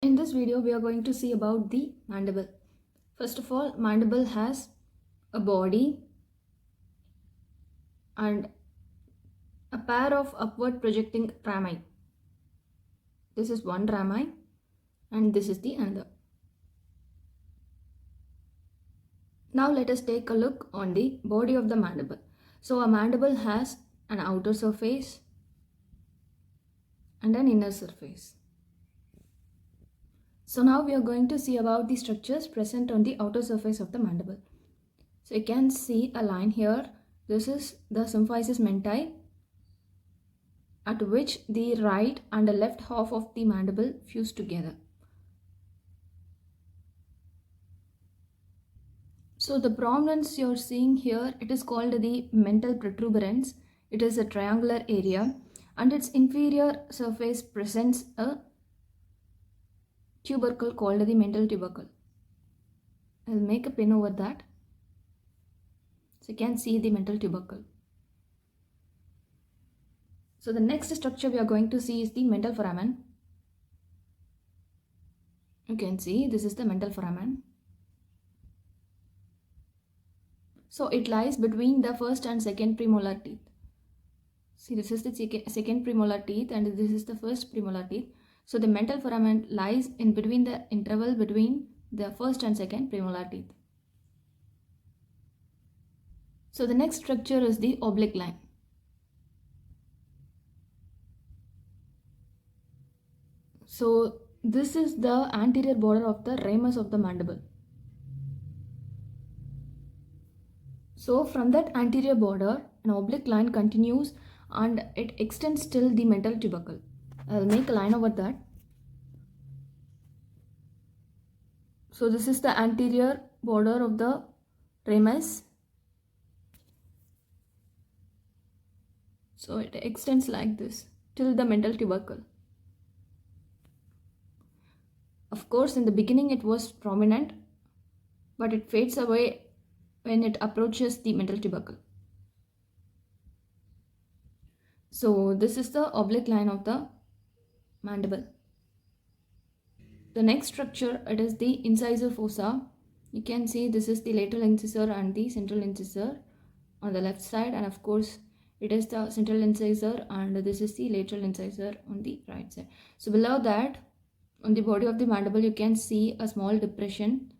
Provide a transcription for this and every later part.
In this video, we are going to see about the mandible. First of all, mandible has a body and a pair of upward projecting rami. This is one rami and this is the another. Now let us take a look on the body of the mandible. So a mandible has an outer surface and an inner surface. So now we are going to see about the structures present on the outer surface of the mandible. So you can see a line here. This is the symphysis menti, at which the right and the left half of the mandible fuse together. So the prominence you're seeing here, it is called the mental protuberance. It is a triangular area and its inferior surface presents a tubercle called the mental tubercle. I'll make a pin over that. So you can see the mental tubercle. So the next structure we are going to see is the mental foramen. You can see this is the mental foramen. So it lies between the first and second premolar teeth. See, this is the second premolar teeth and this is the first premolar teeth. So the mental foramen lies in between the interval between the first and second premolar teeth. So the next structure is the oblique line. So this is the anterior border of the ramus of the mandible. So from that anterior border, an oblique line continues and it extends till the mental tubercle. I'll make a line over that. So this is the anterior border of the ramus. So it extends like this till the mental tubercle. Of course, in the beginning it was prominent, but it fades away when it approaches the mental tubercle. So this is the oblique line of the mandible. The next structure, it is the incisor fossa. You can see this is the lateral incisor and the central incisor on the left side, and of course it is the central incisor and this is the lateral incisor on the right side. So below that, on the body of the mandible, you can see a small depression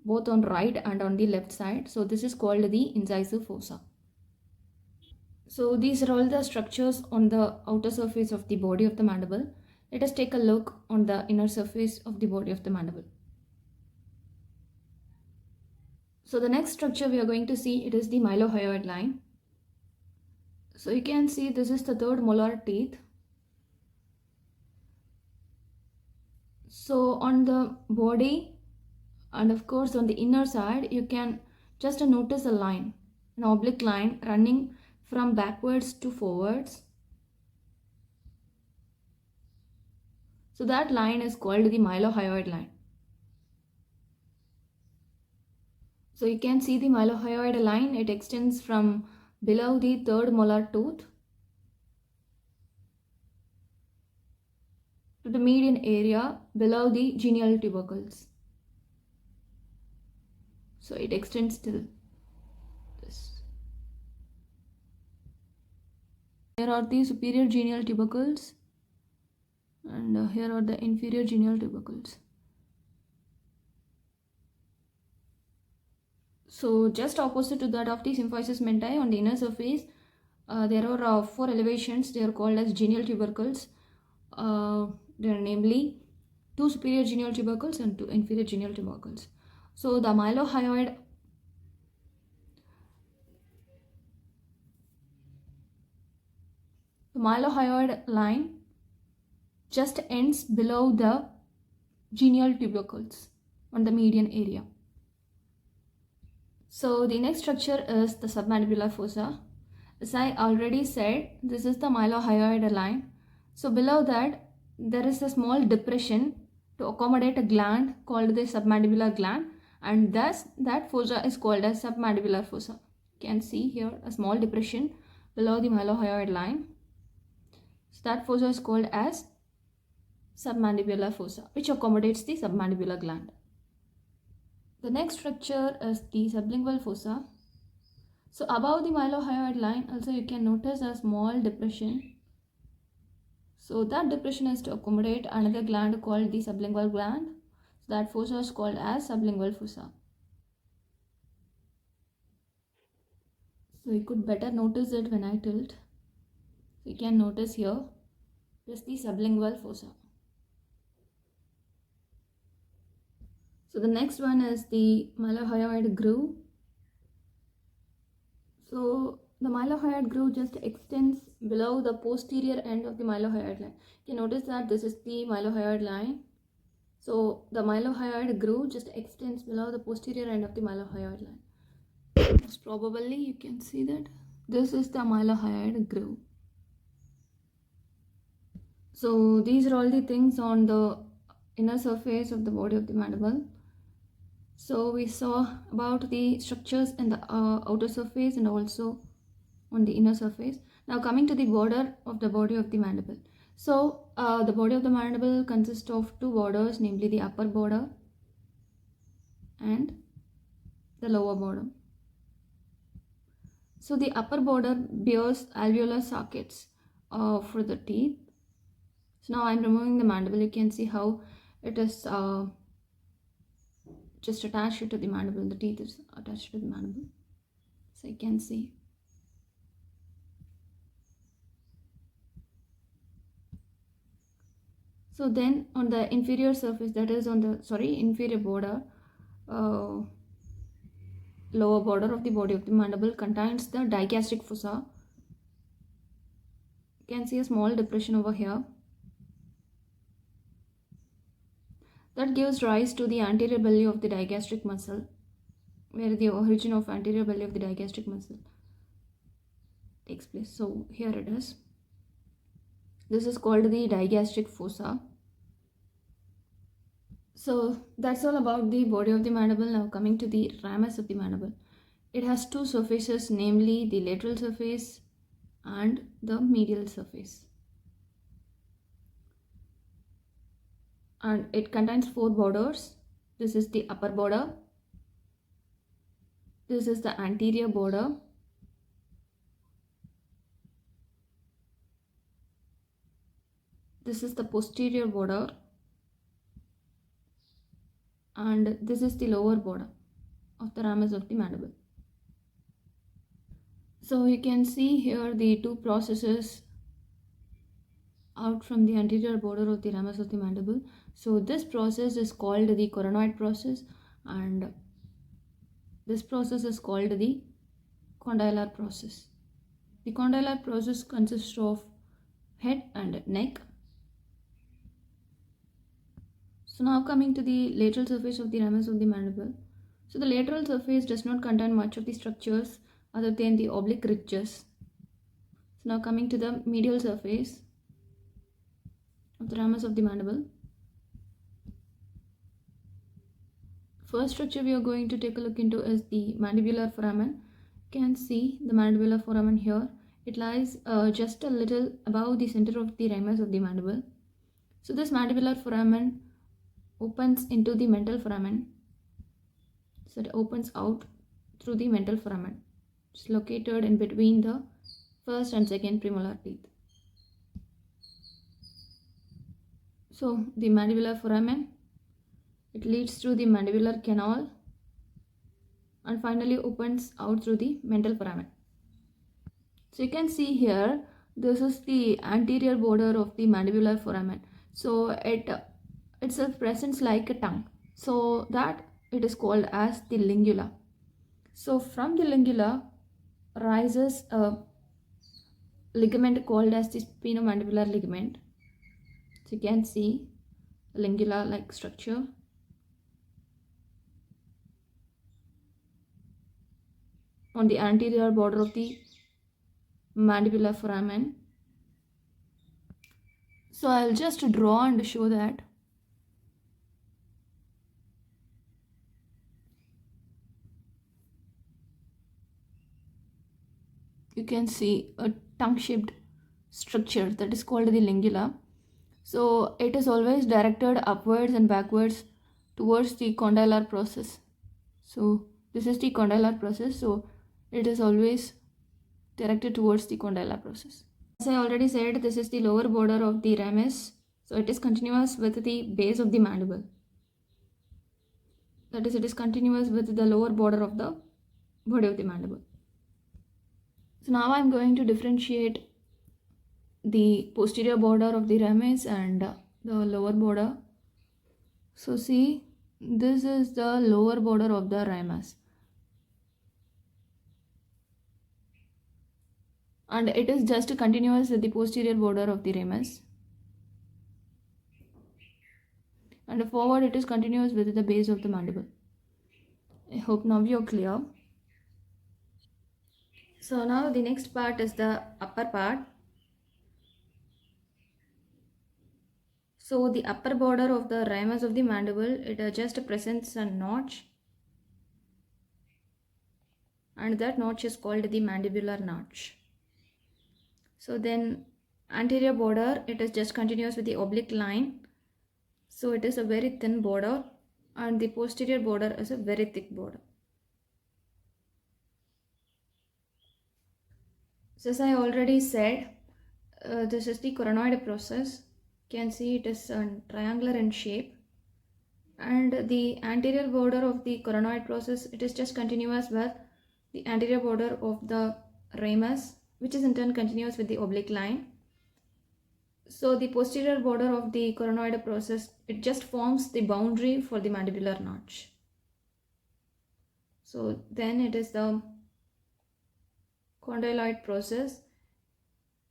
both on right and on the left side. So this is called the incisor fossa. So these are all the structures on the outer surface of the body of the mandible. Let us take a look on the inner surface of the body of the mandible. So the next structure we are going to see, it is the mylohyoid line. So you can see this is the third molar teeth. So on the body and of course on the inner side, you can just notice a line, an oblique line running from backwards to forwards. So that line is called the mylohyoid line. So you can see the mylohyoid line, it extends from below the third molar tooth to the median area below the genial tubercles. So it extends till this. Here are the superior genial tubercles and here are the inferior genial tubercles. So just opposite to that of the symphysis menti on the inner surface, there are 4 elevations. They are called as genial tubercles. They are namely 2 superior genial tubercles and 2 inferior genial tubercles. So the mylohyoid line just ends below the genial tubercles on the median area. So the next structure is the submandibular fossa. As I already said, this is the mylohyoid line. So below that, there is a small depression to accommodate a gland called the submandibular gland, and thus that fossa is called as submandibular fossa. You can see here a small depression below the mylohyoid line. So that fossa is called as submandibular fossa, which accommodates the submandibular gland. The next structure is the sublingual fossa. So above the mylohyoid line, also you can notice a small depression. So that depression is to accommodate another gland called the sublingual gland. So that fossa is called as sublingual fossa. So you could better notice it when I tilt. So you can notice here, this is the sublingual fossa. So the next one is the mylohyoid groove. So the mylohyoid groove just extends below the posterior end of the mylohyoid line. You can notice that this is the mylohyoid line. So the mylohyoid groove just extends below the posterior end of the mylohyoid line. Most probably you can see that this is the mylohyoid groove. So these are all the things on the inner surface of the body of the mandible. So we saw about the structures in the outer surface and also on the inner surface. Now coming to the border of the body of the mandible. So the body of the mandible consists of two borders, namely the upper border and the lower border. So the upper border bears alveolar sockets for the teeth. So now I'm removing the mandible. You can see how it is just attached to the mandible. The teeth is attached to the mandible. So you can see. So then on the inferior surface, that is on the inferior border, lower border of the body of the mandible contains the digastric fossa. You can see a small depression over here. That gives rise to the anterior belly of the digastric muscle, where the origin of anterior belly of the digastric muscle takes place. So here it is. This is called the digastric fossa. So that's all about the body of the mandible. Now coming to the ramus of the mandible. It has two surfaces, namely the lateral surface and the medial surface. And it contains four borders. This is the upper border. This is the anterior border. This is the posterior border. And this is the lower border of the ramus of the mandible. So you can see here the two processes out from the anterior border of the ramus of the mandible. So this process is called the coronoid process, and this process is called the condylar process. The condylar process consists of head and neck. So now coming to the lateral surface of the ramus of the mandible. So the lateral surface does not contain much of the structures other than the oblique ridges. So now coming to the medial surface of the ramus of the mandible. First structure we are going to take a look into is the mandibular foramen. You can see the mandibular foramen here. It lies just a little above the center of the ramus of the mandible. So this mandibular foramen opens into the mental foramen. So it opens out through the mental foramen. It's located in between the first and second premolar teeth. So the mandibular foramen, it leads through the mandibular canal and finally opens out through the mental foramen. So you can see here, this is the anterior border of the mandibular foramen. So it itself presents like a tongue, so that it is called as the lingula. So from the lingula rises a ligament called as the spinomandibular ligament. So you can see lingula like structure. On the anterior border of the mandibular foramen. So I'll just draw and show that. You can see a tongue-shaped structure that is called the lingula. So it is always directed upwards and backwards towards the condylar process. So this is the condylar process, so it is always directed towards the condylar process. As I already said, this is the lower border of the ramus, so it is continuous with the base of the mandible. That is, it is continuous with the lower border of the body of the mandible. So now I am going to differentiate the posterior border of the ramus and the lower border. So see, this is the lower border of the ramus, and it is just continuous with the posterior border of the ramus, and forward it is continuous with the base of the mandible. I hope now you're clear. So now the next part is the upper part. So the upper border of the ramus of the mandible, it just presents a notch, and that notch is called the mandibular notch. So then anterior border, it is just continuous with the oblique line, so it is a very thin border, and the posterior border is a very thick border. So as I already said, this is the coronoid process. You can see it is triangular in shape, and the anterior border of the coronoid process, it is just continuous with the anterior border of the ramus, which is in turn continuous with the oblique line. So the posterior border of the coronoid process, it just forms the boundary for the mandibular notch. So then it is the condyloid process.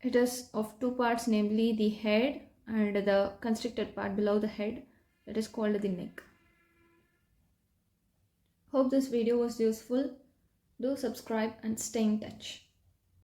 It is of two parts, namely the head and the constricted part below the head, that is called the neck. Hope this video was useful. Do subscribe and stay in touch.